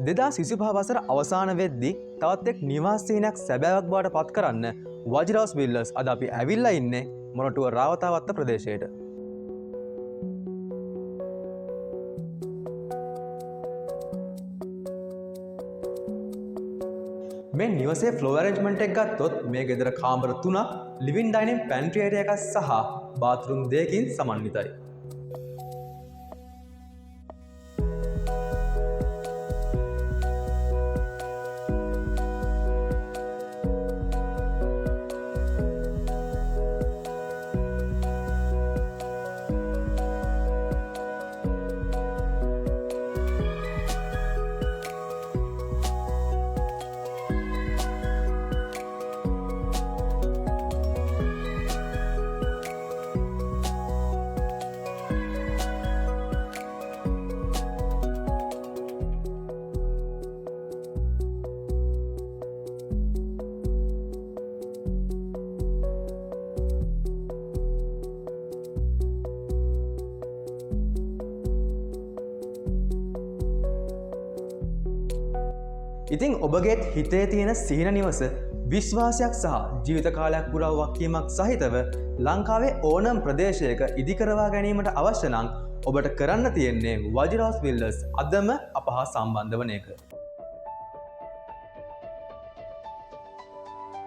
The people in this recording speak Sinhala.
දෙදා සිසුපහ වසර අවසාන වෙද්දී තවත් එක් නිවාසීනයක් සැබෑවක් බවට පත් කරන්න වජිරවුස් බිල්ඩර්ස් අද අපි ඇවිල්ලා ඉන්නේ මොරටුව රාවතාවත්ත ප්‍රදේශයට. මේ නිවසේ ෆ්ලෝ ඇරේන්ජ්මන්ට් එක ගත්තොත් මේ ගෙදර කාමර 3ක්, ලිවිං ඩයිනින් පැන්ට්‍රි ඒරියා එකක් සහ බාත්රූම් දෙකකින් සමන්විතයි. ඉතින් ඔබගේත් හිතේ තියෙන සිහින නිවස විශ්වාසයක් සහ ජීවිත කාලයක් පුරා වගකීමක් සහිතව ලංකාවේ ඕනම ප්‍රදේශයක ඉදිකරවා ගැනීමට අවශ්‍ය නම් ඔබට කරන්න තියෙන්නේ වජිරවුස් බිල්ඩර්ස් අදම අප හා සම්බන්ධ වන එක.